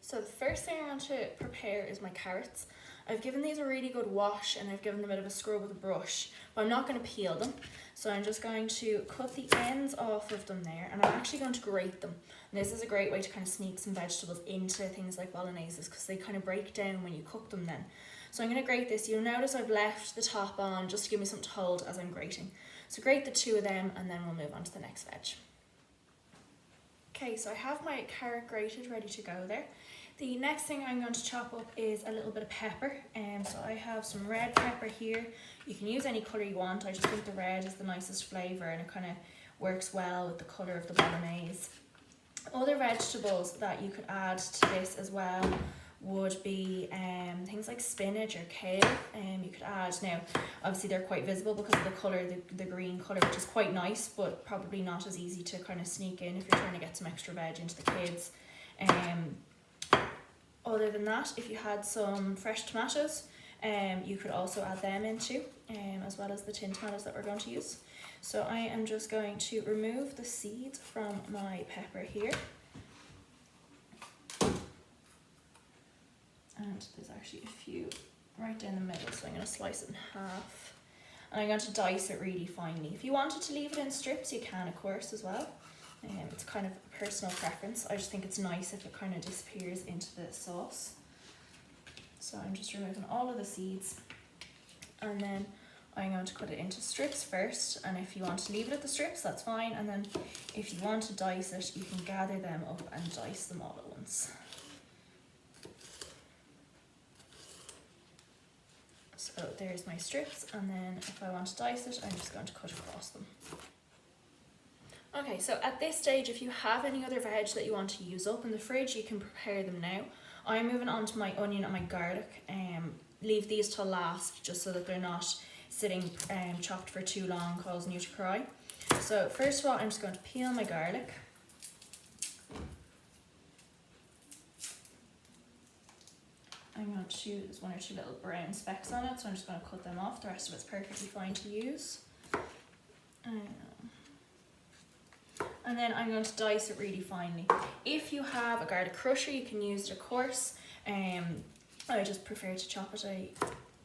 So the first thing I want to prepare is my carrots. I've given these a really good wash and I've given them a bit of a scrub with a brush, but I'm not going to peel them. So I'm just going to cut the ends off of them there, and I'm actually going to grate them. And this is a great way to kind of sneak some vegetables into things like Bolognese because they kind of break down when you cook them then. So I'm going to grate this. You'll notice I've left the top on just to give me something to hold as I'm grating. So grate the two of them and then we'll move on to the next veg. Okay, so I have my carrot grated ready to go there. The next thing I'm going to chop up is a little bit of pepper. So I have some red pepper here. You can use any colour you want. I just think the red is the nicest flavour and it kind of works well with the colour of the Bolognese. Other vegetables that you could add to this as well would be things like spinach or kale. You could add, now obviously they're quite visible because of the colour, the green colour, which is quite nice but probably not as easy to kind of sneak in if you're trying to get some extra veg into the kids. Other than that, if you had some fresh tomatoes, you could also add them into, as well as the tin tomatoes that we're going to use. So I am just going to remove the seeds from my pepper here. And there's actually a few right down the middle, so I'm going to slice it in half. And I'm going to dice it really finely. If you wanted to leave it in strips, you can, of course, as well. It's kind of a personal preference. I just think it's nice if it kind of disappears into the sauce. So I'm just removing all of the seeds, and then I'm going to cut it into strips first. And if you want to leave it at the strips, that's fine. And then if you want to dice it, you can gather them up and dice them all at once. So there's my strips, and then if I want to dice it, I'm just going to cut across them. Okay, so at this stage, if you have any other veg that you want to use up in the fridge, you can prepare them now. I'm moving on to my onion and my garlic. Leave these till last, just so that they're not sitting chopped for too long, causing you to cry. So first of all, I'm just going to peel my garlic. I'm going to choose one or two little brown specks on it, so I'm just going to cut them off. The rest of it's perfectly fine to use. And then I'm going to dice it really finely. If you have a garlic crusher, you can use it, of course. I just prefer to chop it. I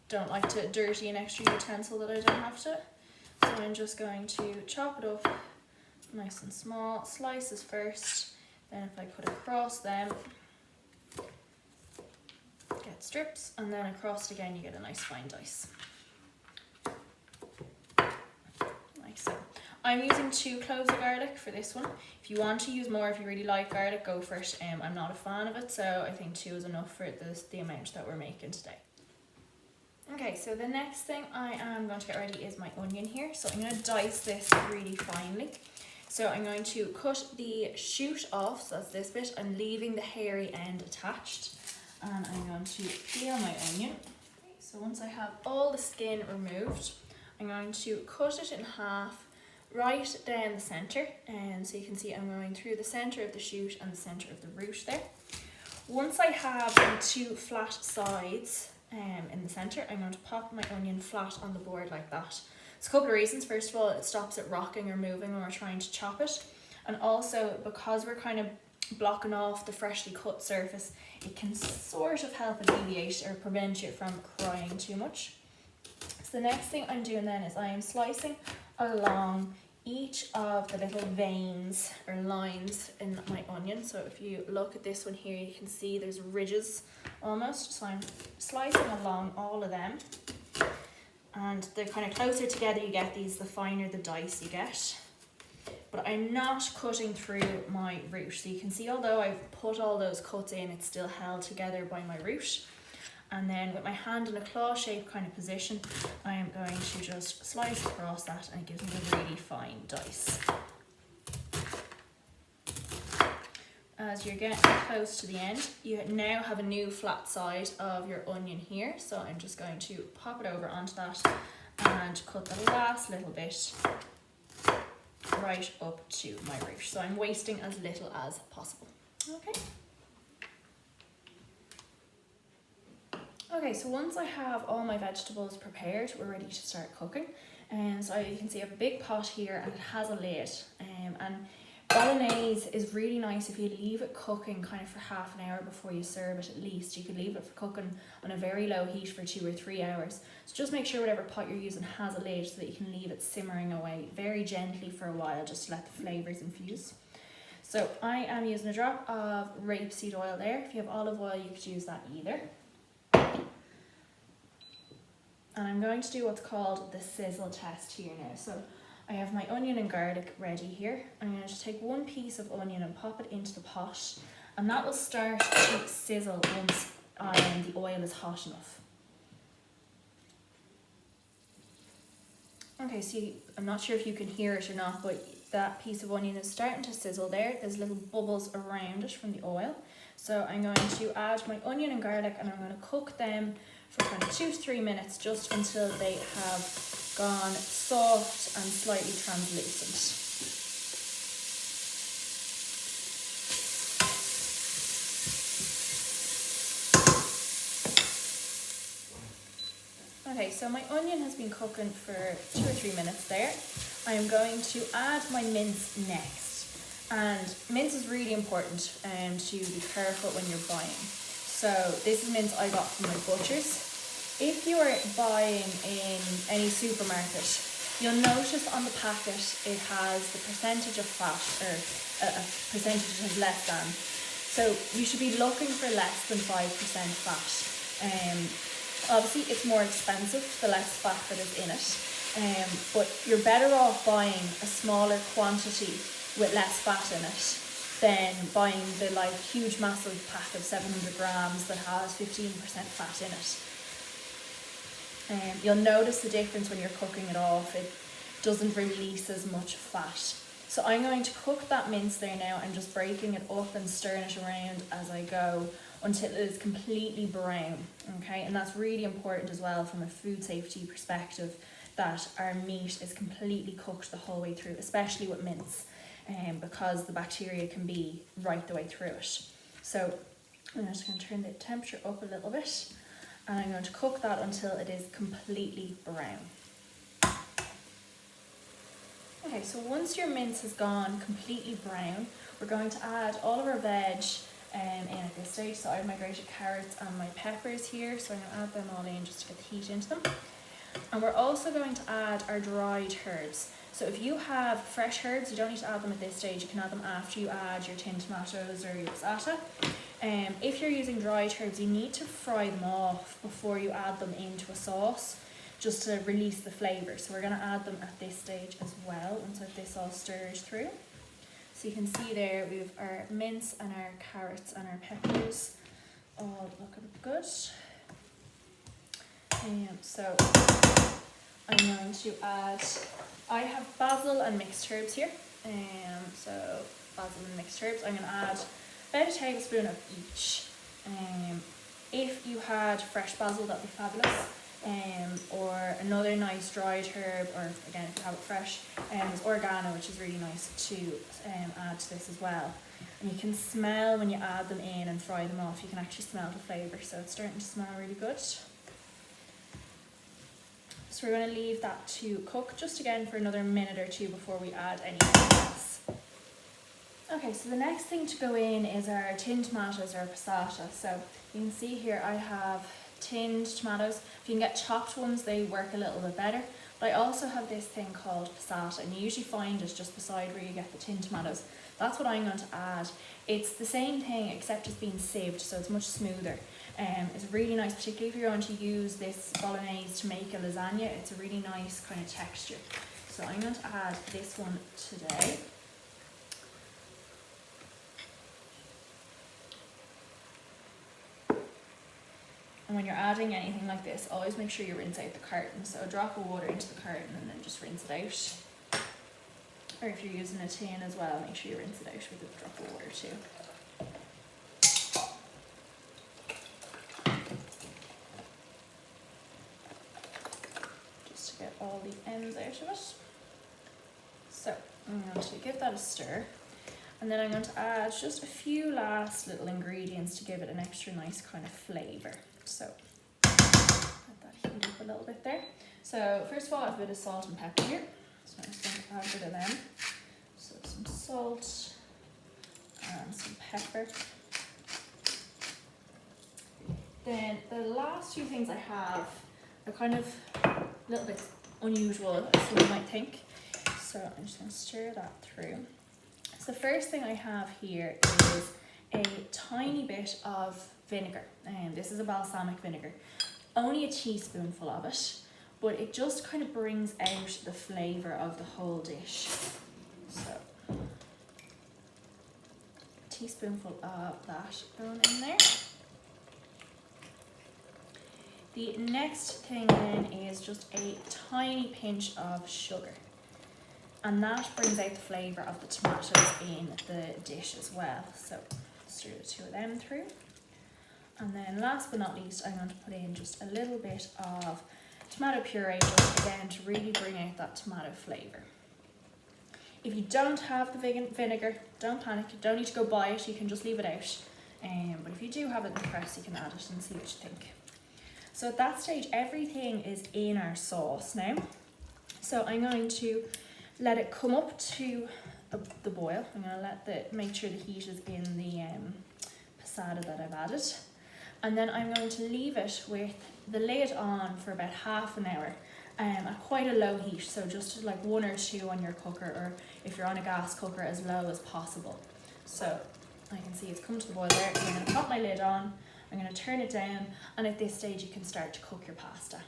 don't like to dirty an extra utensil that I don't have to. So I'm just going to chop it up nice and small, slices first. Then if I cut across them, get strips, and then across it again, you get a nice fine dice. Like so. I'm using 2 cloves of garlic for this one. If you want to use more, if you really like garlic, go for it. I'm not a fan of it, so I think 2 is enough for the amount that we're making today. Okay, so the next thing I am going to get ready is my onion here. So I'm going to dice this really finely. So I'm going to cut the shoot off, so that's this bit, and leaving the hairy end attached. And I'm going to peel my onion. So once I have all the skin removed, I'm going to cut it in half right down the centre, and so you can see I'm going through the centre of the shoot and the centre of the root there. Once I have the 2 flat sides in the centre, I'm going to pop my onion flat on the board like that. There's a couple of reasons. First of all, it stops it rocking or moving when we're trying to chop it, and also because we're kind of blocking off the freshly cut surface, it can sort of help alleviate or prevent you from crying too much. So the next thing I'm doing then is I am slicing along each of the little veins or lines in my onion. So if you look at this one here, you can see there's ridges almost. So I'm slicing along all of them, and the kind of closer together you get these, the finer the dice you get. But I'm not cutting through my root. So you can see, although I've put all those cuts in, it's still held together by my root. And then with my hand in a claw shape kind of position, I am going to just slice across that, and it gives me a really fine dice. As you're getting close to the end, you now have a new flat side of your onion here. So I'm just going to pop it over onto that and cut the last little bit right up to my root. So I'm wasting as little as possible. Okay. Okay, so once I have all my vegetables prepared, we're ready to start cooking. And so you can see I have a big pot here, and it has a lid. And Bolognese is really nice if you leave it cooking kind of for half an hour before you serve it at least. You could leave it for cooking on a very low heat for 2 or 3 hours. So just make sure whatever pot you're using has a lid so that you can leave it simmering away very gently for a while just to let the flavours infuse. So I am using a drop of rapeseed oil there. If you have olive oil, you could use that either. And I'm going to do what's called the sizzle test here now. So I have my onion and garlic ready here. I'm going to take one piece of onion and pop it into the pot, and that will start to sizzle once the oil is hot enough. Okay, see, I'm not sure if you can hear it or not, but that piece of onion is starting to sizzle there. There's little bubbles around it from the oil. So I'm going to add my onion and garlic, and I'm going to cook them for kind of 2 to 3 minutes just until they have gone soft and slightly translucent. Okay, so my onion has been cooking for 2 or 3 minutes there. I am going to add my mince next. And mince is really important to be careful when you're buying. So this is mince I got from my butcher's. If you are buying in any supermarket, you'll notice on the packet it has the percentage of fat, or a percentage that has less than. So you should be looking for less than 5% fat. Obviously it's more expensive the less fat that is in it, but you're better off buying a smaller quantity with less fat in it than buying the huge massive pack of 700 grams that has 15% fat in it. You'll notice the difference when you're cooking it off. It doesn't release as much fat. So I'm going to cook that mince there now. I'm just breaking it up and stirring it around as I go until it is completely brown. Okay, and that's really important as well from a food safety perspective, that our meat is completely cooked the whole way through, especially with mince, because the bacteria can be right the way through it. So I'm just going to turn the temperature up a little bit, and I'm going to cook that until it is completely brown. Okay, so once your mince has gone completely brown, we're going to add all of our veg in at this stage. So I have my grated carrots and my peppers here, so I'm going to add them all in just to get the heat into them. And we're also going to add our dried herbs. So if you have fresh herbs, you don't need to add them at this stage. You can add them after you add your tinned tomatoes or your passata. If you're using dried herbs, you need to fry them off before you add them into a sauce, just to release the flavour. So we're going to add them at this stage as well, once this all stirs through. So you can see there we have our mince and our carrots and our peppers all looking good. So I'm going to add, I have basil and mixed herbs here. So basil and mixed herbs, I'm going to add about a tablespoon of each. If you had fresh basil, that would be fabulous. Or another nice dried herb, or again if you have it fresh, is oregano, which is really nice to add to this as well. And you can smell when you add them in and fry them off, you can actually smell the flavour, so it's starting to smell really good. So we're going to leave that to cook just again for another minute or two before we add anything else. Okay, so the next thing to go in is our tinned tomatoes or passata. So you can see here I have tinned tomatoes. If you can get chopped ones, they work a little bit better. But I also have this thing called passata, and you usually find it just beside where you get the tinned tomatoes. That's what I'm going to add. It's the same thing except it's being sieved, so it's much smoother. It's really nice, particularly if you're going to use this bolognese to make a lasagna. It's a really nice kind of texture. So I'm going to add this one today. And when you're adding anything like this, always make sure you rinse out the carton. So a drop of water into the carton and then just rinse it out. Or if you're using a tin as well, make sure you rinse it out with a drop of water too. Just to get all the ends out of it. So I'm going to give that a stir. And then I'm going to add just a few last little ingredients to give it an extra nice kind of flavour. So let that heat up a little bit there. So first of all, I have a bit of salt and pepper here. So I'm just going to add a bit of them. So some salt and some pepper. Then the last few things I have are kind of a little bit unusual, as you might think. So I'm just going to stir that through. So the first thing I have here is a tiny bit of vinegar, and this is a balsamic vinegar. Only a teaspoonful of it, but it just kind of brings out the flavour of the whole dish. So a teaspoonful of that going in there. The next thing then is just a tiny pinch of sugar, and that brings out the flavour of the tomatoes in the dish as well. So stir the two of them through. And then last but not least, I'm going to put in just a little bit of tomato puree, just again to really bring out that tomato flavour. If you don't have the vinegar, don't panic, you don't need to go buy it, you can just leave it out. But if you do have it in the press, you can add it and see what you think. So at that stage, everything is in our sauce now. So I'm going to let it come up to the boil. I'm going to make sure the heat is in the passata that I've added. And then I'm going to leave it with the lid on for about half an hour at quite a low heat. So just like 1 or 2 on your cooker, or if you're on a gas cooker, as low as possible. So I can see it's come to the boil there. So I'm going to pop my lid on. I'm going to turn it down, and at this stage you can start to cook your pasta.